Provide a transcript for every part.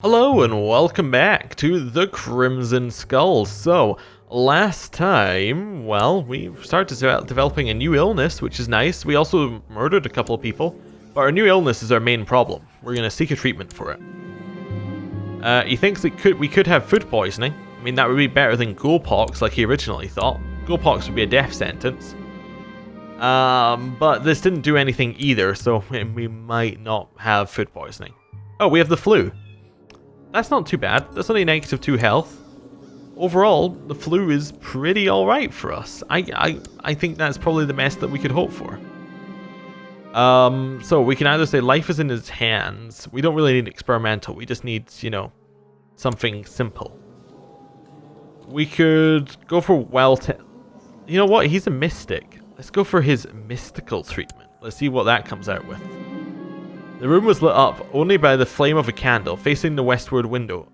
Hello and welcome back to the Crimson Skull. So, last time, well, we started developing a new illness, which is nice. We also murdered a couple of people, but our new illness is our main problem. We're going to seek a treatment for it. He thinks we could have food poisoning. I mean, that would be better than ghoulpox, like he originally thought. Ghoulpox would be a death sentence. But this didn't do anything either, so we might not have food poisoning. Oh, we have the flu. That's not too bad. That's only -2 health. Overall, the flu is pretty alright for us. I think that's probably the best that we could hope for. So we can either say life is in his hands. We don't really need experimental. We just need, you know, something simple. We could go for you know what? He's a mystic. Let's go for his mystical treatment. Let's see what that comes out with. The room was lit up only by the flame of a candle facing the westward window.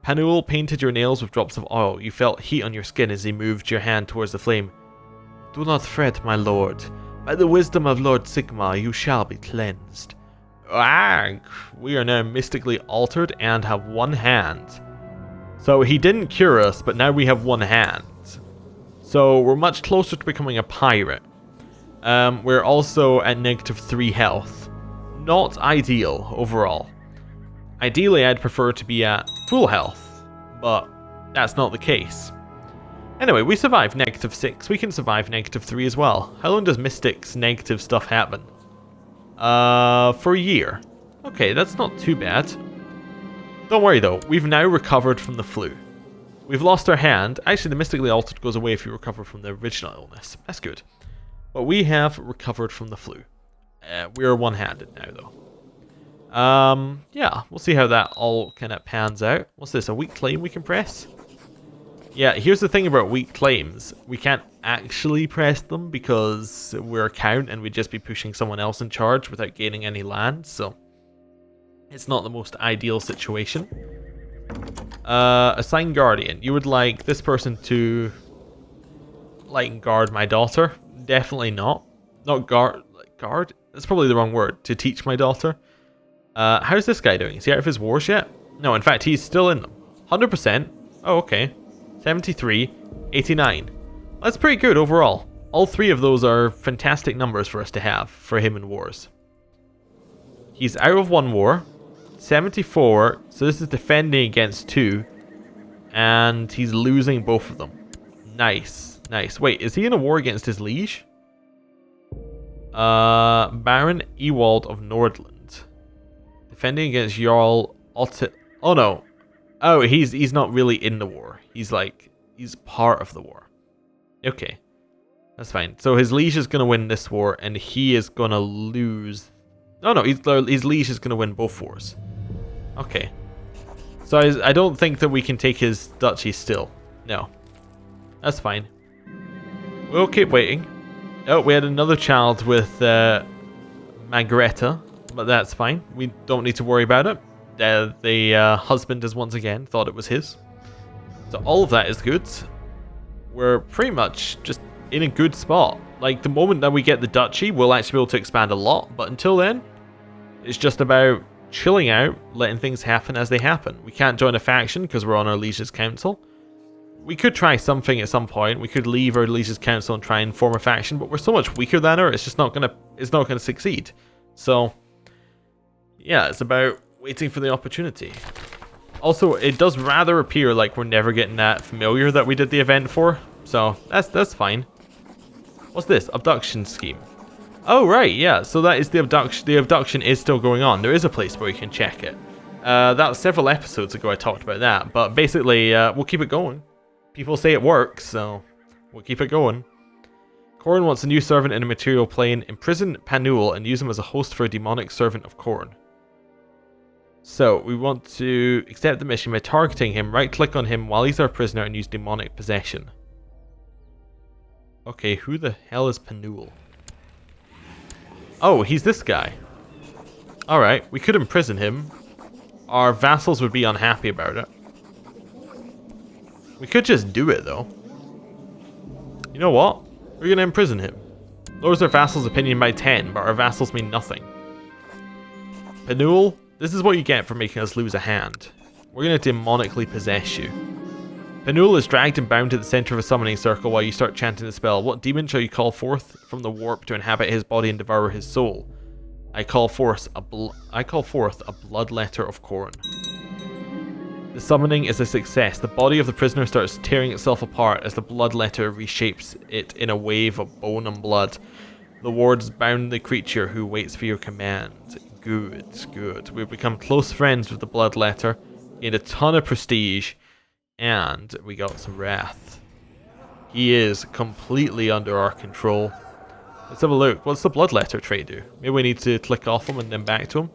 Panuel painted your nails with drops of oil. You felt heat on your skin as he moved your hand towards the flame. Do not fret, my lord. By the wisdom of Lord Sigmar, you shall be cleansed. We are now mystically altered and have one hand. So he didn't cure us, but now we have one hand. So we're much closer to becoming a pirate. We're also at -3 health. Not ideal overall. Ideally, I'd prefer to be at full health, but that's not the case. Anyway, we survived -6. We can survive -3 as well. How long does Mystic's negative stuff happen? For a year. Okay, that's not too bad. Don't worry though, we've now recovered from the flu. We've lost our hand. Actually, the Mystically Altered goes away if you recover from the original illness. That's good. But we have recovered from the flu. We're one-handed now, though. Yeah, we'll see how that all kind of pans out. What's this, a weak claim we can press? Yeah, here's the thing about weak claims. We can't actually press them because we're a count and we'd just be pushing someone else in charge without gaining any land, so it's not the most ideal situation. Assign guardian. You would like this person to, like, guard my daughter? Definitely not. Not guard? That's probably the wrong word. To teach my daughter. How's this guy doing? Is he out of his wars yet? No, in fact, he's still in them. 100%. Oh, okay. 73. 89. That's pretty good overall. All three of those are fantastic numbers for us to have for him in wars. He's out of one war. 74. So this is defending against 2. And he's losing both of them. Nice. Nice. Wait, is he in a war against his liege? Baron Ewald of Nordland. Defending against Jarl Otto. Oh no. Oh, he's not really in the war. He's part of the war. Okay. That's fine. So his liege is gonna win this war and he is gonna lose. Oh no, his liege is gonna win both wars. Okay. So I don't think that we can take his duchy still. No. That's fine. We'll keep waiting. Oh, we had another child with Margareta, but that's fine. We don't need to worry about it. The husband has once again thought it was his. So all of that is good. We're pretty much just in a good spot. Like, the moment that we get the duchy, we'll actually be able to expand a lot. But until then, it's just about chilling out, letting things happen as they happen. We can't join a faction because we're on our liege's council. We could try something at some point. We could leave our liege's council and try and form a faction, but we're so much weaker than her. It's just not gonna succeed. So, yeah, it's about waiting for the opportunity. Also, it does rather appear like we're never getting that familiar that we did the event for. So that's fine. What's this? Abduction scheme. Oh right, yeah. So that is the abduction. The abduction is still going on. There is a place where you can check it. That was several episodes ago. I talked about that, but basically, we'll keep it going. People say it works, so we'll keep it going. Khorne wants a new servant in a material plane. Imprison Panuel and use him as a host for a demonic servant of Khorne. So, we want to accept the mission by targeting him, right-click on him while he's our prisoner and use demonic possession. Okay, who the hell is Panuel? Oh, he's this guy. Alright, we could imprison him. Our vassals would be unhappy about it. We could just do it, though. You know what? We're going to imprison him. Lowers our vassals' opinion by 10, but our vassals mean nothing. Panuel, this is what you get for making us lose a hand. We're going to demonically possess you. Penul is dragged and bound to the center of a summoning circle while you start chanting the spell. What demon shall you call forth from the warp to inhabit his body and devour his soul? I call forth a bloodletter of Khorne. The summoning is a success. The body of the prisoner starts tearing itself apart as the bloodletter reshapes it in a wave of bone and blood. The wards bound the creature who waits for your command. Good, good. We've become close friends with the bloodletter, gained a ton of prestige, and we got some wrath. He is completely under our control. Let's have a look. What's the bloodletter trait do? Maybe we need to click off him and then back to him.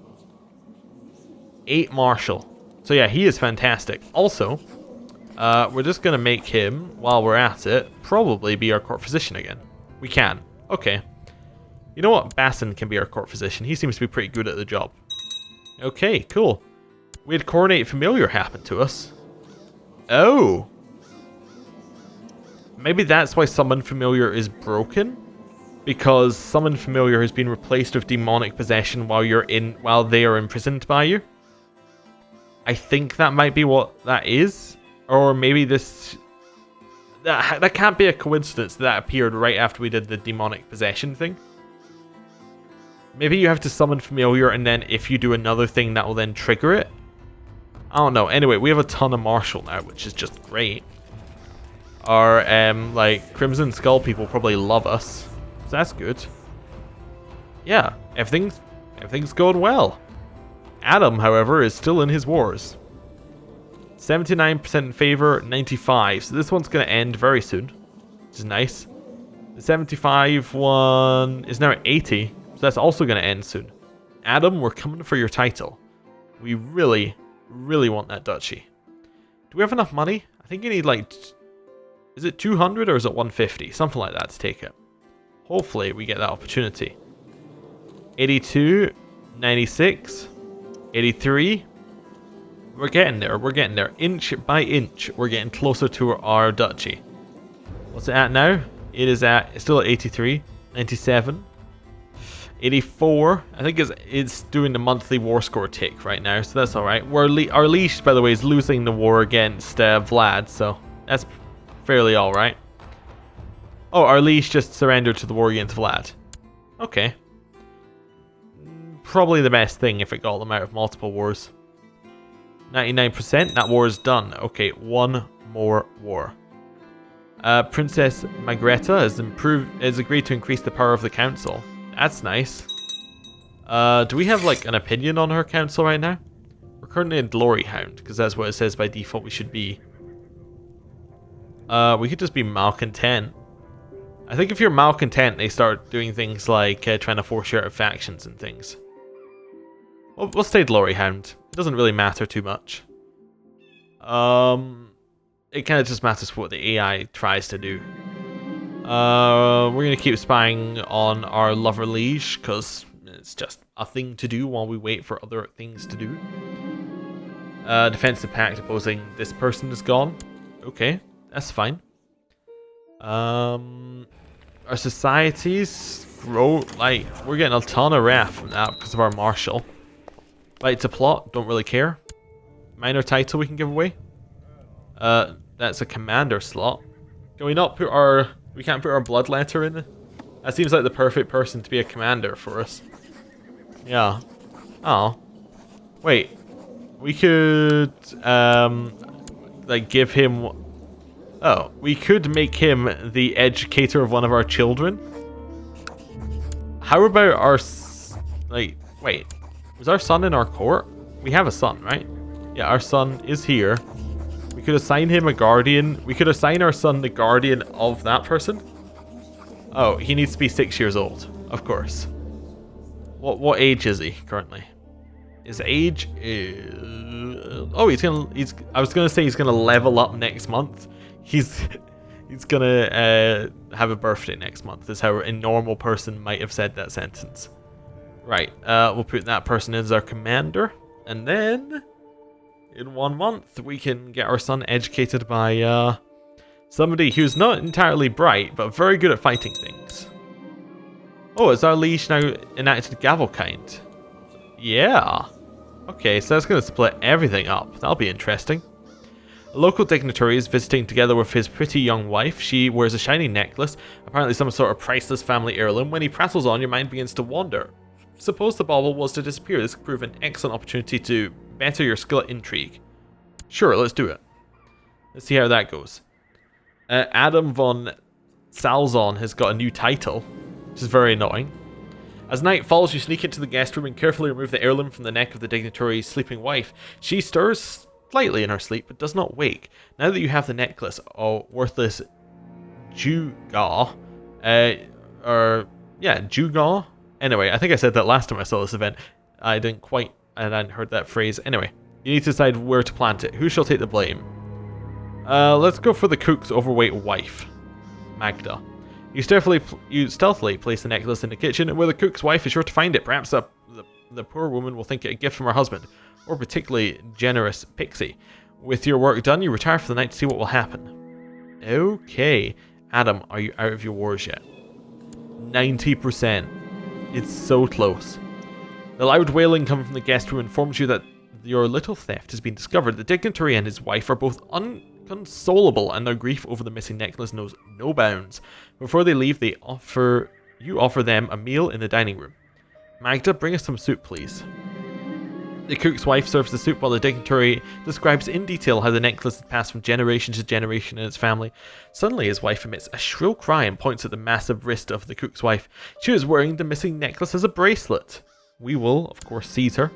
8 martial. So yeah, he is fantastic. Also, we're just going to make him, while we're at it, probably be our court physician again. We can. Okay. You know what? Bassin can be our court physician. He seems to be pretty good at the job. Okay, cool. We had Coronate Familiar happen to us. Oh. Maybe that's why Summon Familiar is broken? Because Summon Familiar has been replaced with demonic possession while they are imprisoned by you. I think that might be what that is. Or maybe this... That can't be a coincidence that appeared right after we did the demonic possession thing. Maybe you have to summon Familiar and then if you do another thing that will then trigger it. I don't know. Anyway, we have a ton of martial now, which is just great. Our like Crimson Skull people probably love us. So that's good. Yeah, everything's going well. Adam, however, is still in his wars. 79% in favor, 95. So this one's going to end very soon, which is nice. The 75 one is now at 80, so that's also going to end soon. Adam, we're coming for your title. We really, really want that duchy. Do we have enough money? I think you need like... Is it 200 or is it 150? Something like that to take it. Hopefully we get that opportunity. 82, 96... 83. We're getting there. We're getting there. Inch by inch, we're getting closer to our duchy. What's it at now? It is at... It's still at 83. 97. 84. I think it's doing the monthly war score tick right now, so that's alright. Our leash, by the way, is losing the war against Vlad, so that's fairly alright. Oh, our leash just surrendered to the war against Vlad. Okay. Probably the best thing if it got them out of multiple wars. 99%, that war is done. Okay, one more war. Princess Magreta has agreed to increase the power of the council. That's nice. Do we have like an opinion on her council right now? We're currently in Glory Hound, because that's what it says by default we should be. We could just be malcontent. I think if you're malcontent, they start doing things like trying to force you out of factions and things. We'll stay Glory Hound. It doesn't really matter too much. It kind of just matters what the AI tries to do. We're going to keep spying on our lover liege, because it's just a thing to do while we wait for other things to do. Defensive pact opposing this person is gone. Okay, that's fine. Our societies grow, like, we're getting a ton of wrath from that because of our martial. Right to plot, don't really care. Minor title we can give away. That's a commander slot. Can we not put our... We can't put our bloodletter in? That seems like the perfect person to be a commander for us. Yeah. Oh. Wait. We could... like, give him... Oh. We could make him the educator of one of our children. How about our... Like, wait. Was our son in our court? We have a son, right? Yeah, our son is here. We could assign him a guardian. We could assign our son the guardian of that person. Oh, he needs to be 6 years old. Of course. What age is he currently? His age is... Oh, I was gonna say he's gonna level up next month. He's gonna have a birthday next month. Is how a normal person might have said that sentence. Right, we'll put that person as our commander, and then in 1 month we can get our son educated by somebody who's not entirely bright, but very good at fighting things. Oh, is our leash now enacted Gavelkind? Yeah. Okay, so that's going to split everything up. That'll be interesting. A local dignitary is visiting together with his pretty young wife. She wears a shiny necklace, apparently some sort of priceless family heirloom. When he prattles on, your mind begins to wander. Suppose the bauble was to disappear. This could prove an excellent opportunity to better your skill at intrigue. Sure, let's do it. Let's see how that goes. Adam von Salzon has got a new title, which is very annoying. As night falls, you sneak into the guest room and carefully remove the heirloom from the neck of the dignitary's sleeping wife. She stirs slightly in her sleep, but does not wake. Now that you have the necklace, worthless Jugaw, Jugaw? Anyway, I think I said that last time I saw this event. I hadn't heard that phrase. Anyway, you need to decide where to plant it. Who shall take the blame? Let's go for the cook's overweight wife, Magda. You stealthily place the necklace in the kitchen, and where the cook's wife is sure to find it. Perhaps the poor woman will think it a gift from her husband, or particularly generous pixie. With your work done, you retire for the night to see what will happen. Okay. Adam, are you out of your wars yet? 90%. It's so close. The loud wailing coming from the guest room informs you that your little theft has been discovered. The dignitary and his wife are both unconsolable, and their grief over the missing necklace knows no bounds. Before they leave, you offer them a meal in the dining room. Magda, bring us some soup, please. The cook's wife serves the soup while the dignitary describes in detail how the necklace had passed from generation to generation in its family. Suddenly, his wife emits a shrill cry and points at the massive wrist of the cook's wife. She was wearing the missing necklace as a bracelet. We will, of course, seize her.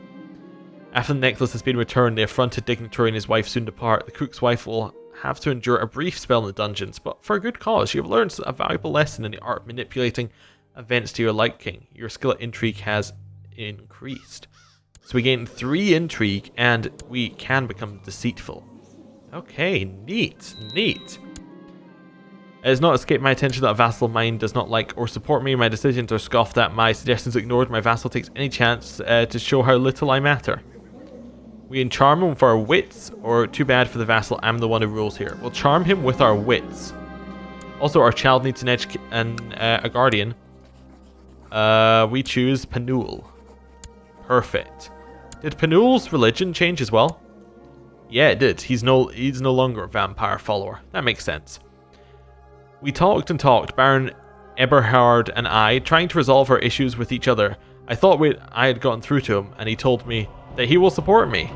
After the necklace has been returned, the affronted dignitary and his wife soon depart. The cook's wife will have to endure a brief spell in the dungeons, but for a good cause. You have learned a valuable lesson in the art of manipulating events to your liking. Your skill at intrigue has increased. So we gain 3 intrigue, and we can become deceitful. Okay, neat. It has not escaped my attention that a vassal of mine does not like or support me. My decisions are scoffed at, my suggestions ignored. My vassal takes any chance to show how little I matter. We can charm him with our wits, or too bad for the vassal, I'm the one who rules here. We'll charm him with our wits. Also, our child needs a guardian. We choose Panul. Perfect. Did Panul's religion change as well? Yeah, it did. He's no longer a vampire follower. That makes sense. We talked and talked, Baron Eberhard and I, trying to resolve our issues with each other. I thought I had gotten through to him, and he told me that he will support me.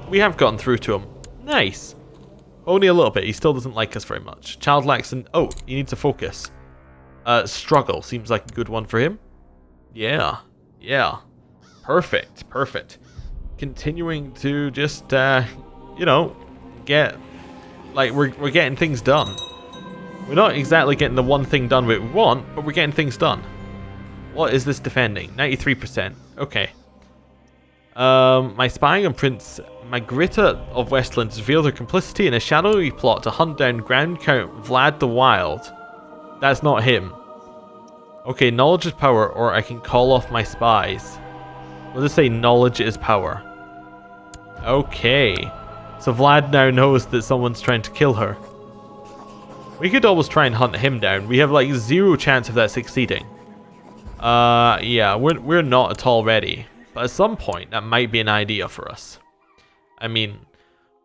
We have gotten through to him. Nice. Only a little bit. He still doesn't like us very much. Child lacks an... Oh, he needs to focus. Struggle seems like a good one for him. Yeah. Perfect. Continuing to just, get... Like, we're getting things done. We're not exactly getting the one thing done we want, but we're getting things done. What is this defending? 93%. Okay. My spying on Prince Magritta of Westland has revealed her complicity in a shadowy plot to hunt down Grand Count Vlad the Wild. That's not him. Okay, knowledge is power, or I can call off my spies. We'll just say knowledge is power. Okay. So Vlad now knows that someone's trying to kill her. We could always try and hunt him down. We have like 0 chance of that succeeding. Yeah, we're not at all ready. But at some point, that might be an idea for us. I mean,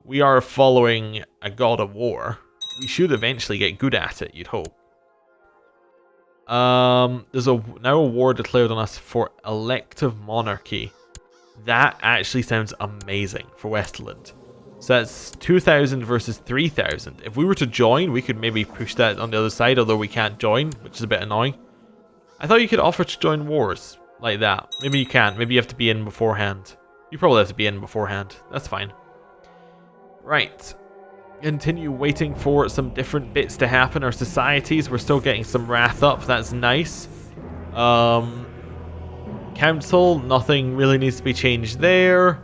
we are following a god of war. We should eventually get good at it, you'd hope. There's now a war declared on us for elective monarchy. That actually sounds amazing for Westland. So that's 2,000 versus 3,000. If we were to join, we could maybe push that on the other side, although we can't join, which is a bit annoying. I thought you could offer to join wars like that. Maybe you can't. Maybe you have to be in beforehand. You probably have to be in beforehand. That's fine. Right. Continue waiting for some different bits to happen. Our societies, we're still getting some wrath up. That's nice. Council, nothing really needs to be changed there.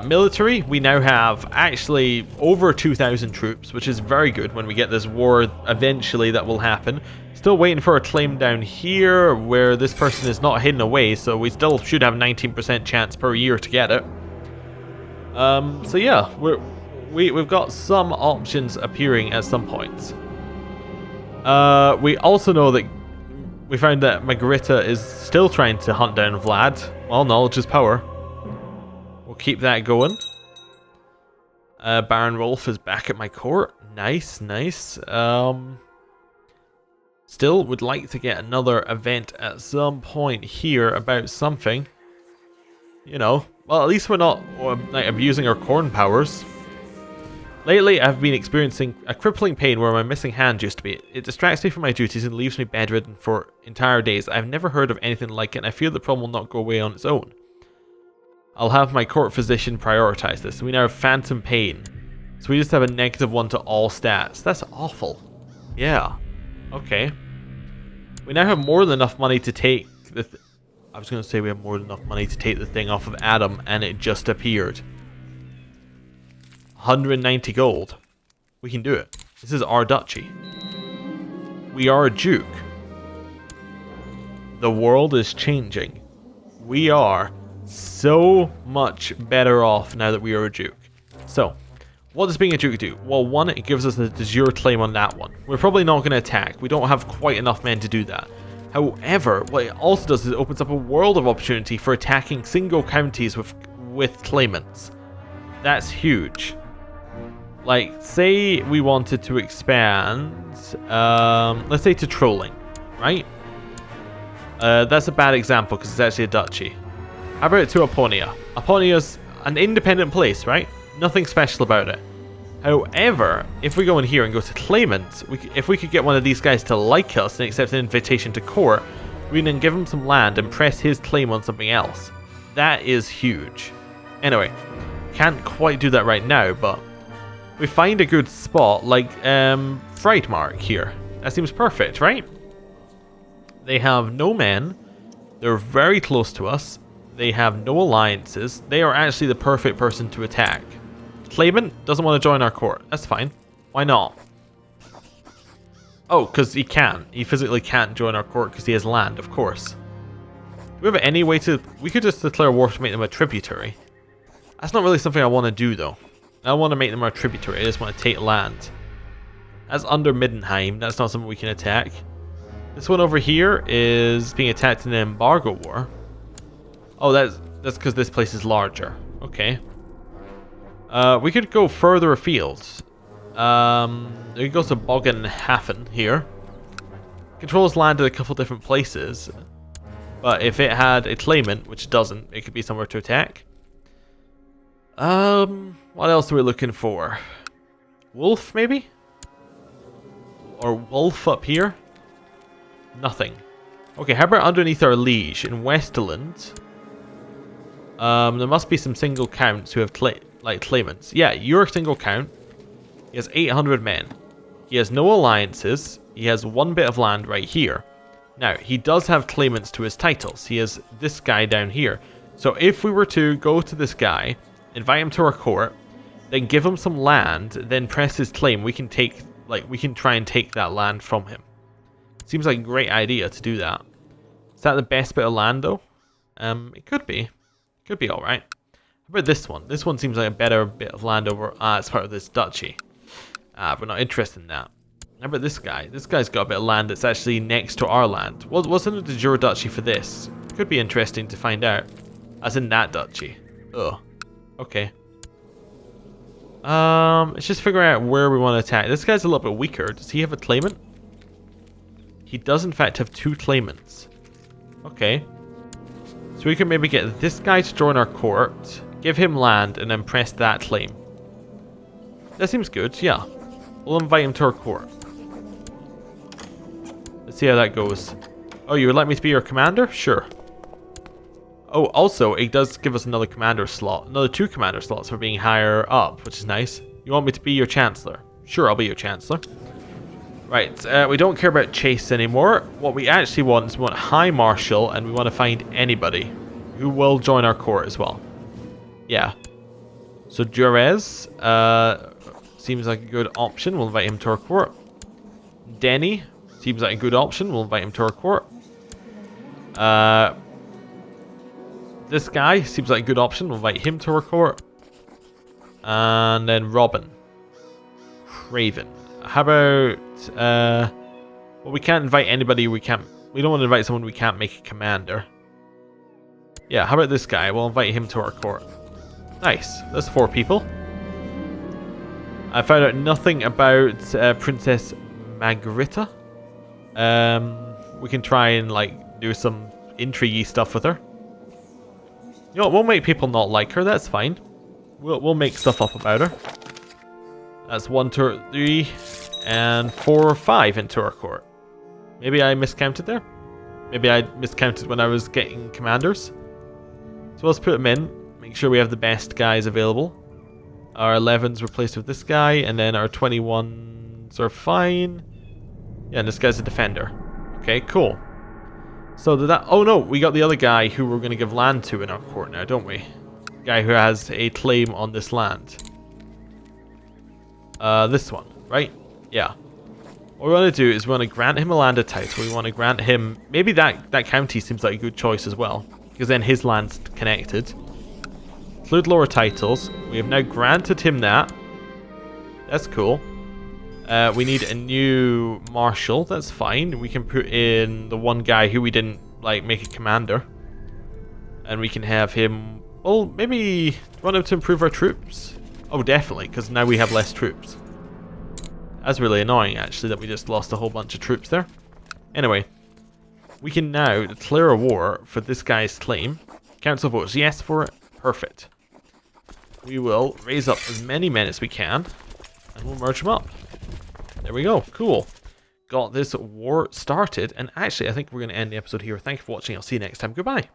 Military, we now have actually over 2,000 troops, which is very good when we get this war eventually that will happen. Still waiting for a claim down here where this person is not hidden away, so we still should have 19% chance per year to get it. So yeah, we've got some options appearing at some points. We also know that we found that Magritta is still trying to hunt down Vlad. Well, knowledge is power. We'll keep that going. Baron Rolf is back at my court. Nice, nice. Still would like to get another event at some point here about something. You know, well, at least we're not like abusing our Khorne powers. Lately, I've been experiencing a crippling pain where my missing hand used to be. It distracts me from my duties and leaves me bedridden for entire days. I've never heard of anything like it, and I fear the problem will not go away on its own. I'll have my court physician prioritize this. We now have phantom pain. So we just have a -1 to all stats. That's awful. Yeah. Okay. We now have more than enough money to take the... I was going to say we have more than enough money to take the thing off of Adam, and it just appeared. 190 gold. We can do it. This is our duchy. We are a duke. The world is changing. We are so much better off now that we are a duke. So, what does being a duke do? Well, one, it gives us the de jure claim on that one. We're probably not going to attack. We don't have quite enough men to do that. However, what it also does is it opens up a world of opportunity for attacking single counties with claimants. That's huge. Like, say we wanted to expand, let's say to trolling, right? That's a bad example because it's actually a duchy. How about to Apponia? Apponia's an independent place, right? Nothing special about it. However, if we go in here and go to claimants, if we could get one of these guys to like us and accept an invitation to court, we can then give him some land and press his claim on something else. That is huge. Anyway, can't quite do that right now, but we find a good spot like Freidmark here. That seems perfect, right? They have no men. They're very close to us. They have no alliances. They are actually the perfect person to attack. Claimant doesn't want to join our court. That's fine. Why not? Oh, because he can. He physically can't join our court because he has land, of course. Do we have any way to... We could just declare war to make them a tributary. That's not really something I want to do, though. I don't want to make them our tributary. I just want to take land. That's under Middenheim. That's not something we can attack. This one over here is being attacked in an embargo war. Oh, that's because this place is larger. Okay. We could go further afield. We could go to Bogenhafen here. Controls land at a couple different places. But if it had a claimant, which it doesn't, it could be somewhere to attack. What else are we looking for? Wolf, maybe? Or Wolf up here? Nothing. Okay, how about underneath our liege in Westerland? There must be some single counts who have claimants. Yeah, you're a single count. He has 800 men. He has no alliances. He has one bit of land right here. Now, he does have claimants to his titles. He has this guy down here. So if we were to go to this guy, invite him to our court, then give him some land, then press his claim, we can try and take that land from him. Seems like a great idea to do that. Is that the best bit of land, though? It could be. Could be alright. How about this one? This one seems like a better bit of land over... it's part of this duchy. We're not interested in that. How about this guy? This guy's got a bit of land that's actually next to our land. Wasn't it the de jure duchy for this? Could be interesting to find out. As in that duchy. Ugh. Okay. Let's just figure out where we want to attack. This guy's a little bit weaker. Does he have a claimant? He does in fact have 2 claimants. Okay. So we can maybe get this guy to join our court, give him land, and then press that claim. That seems good, yeah. We'll invite him to our court. Let's see how that goes. Oh, you would like me to be your commander? Sure. Oh, also, it does give us another commander slot. Another 2 commander slots for being higher up, which is nice. You want me to be your chancellor? Sure, I'll be your chancellor. Right, we don't care about chase anymore. What we actually want is we want high marshal, and we want to find anybody who will join our court as well. Yeah. So Jerez seems like a good option. We'll invite him to our court. Denny seems like a good option. We'll invite him to our court. This guy seems like a good option. We'll invite him to our court. And then Robin. Craven. How about... well, we can't invite anybody we don't want to invite someone we can't make a commander. Yeah, how about this guy? We'll invite him to our court. Nice. That's 4 people. I found out nothing about Princess Margarita. We can try and like do some intriguey stuff with her. You know, we'll make people not like her. That's fine. We'll make stuff up about her. That's 1, 2, 3, and 4, 5 into our court. Maybe I miscounted there. Maybe I miscounted when I was getting commanders. So let's put them in. Make sure we have the best guys available. Our 11s replaced with this guy, and then our 21s are fine. Yeah, and this guy's a defender. Okay, cool. So did that... Oh no, we got the other guy who we're going to give land to in our court now, don't we? The guy who has a claim on this land. This one, right? Yeah. What we want to do is we want to grant him a landed title. We want to grant him... Maybe that county seems like a good choice as well, because then his land's connected. Include lower titles. We have now granted him that. That's cool. We need a new marshal. That's fine. We can put in the one guy who we didn't like make a commander, and we can have him. Well, maybe want him to improve our troops. Oh, definitely, because now we have less troops. That's really annoying, actually, that we just lost a whole bunch of troops there. Anyway, we can now declare a war for this guy's claim. Council votes yes for it. Perfect. We will raise up as many men as we can, and we'll merge them up. There we go. Cool. Got this war started, and actually I think we're going to end the episode here. Thank you for watching. I'll see you next time. Goodbye.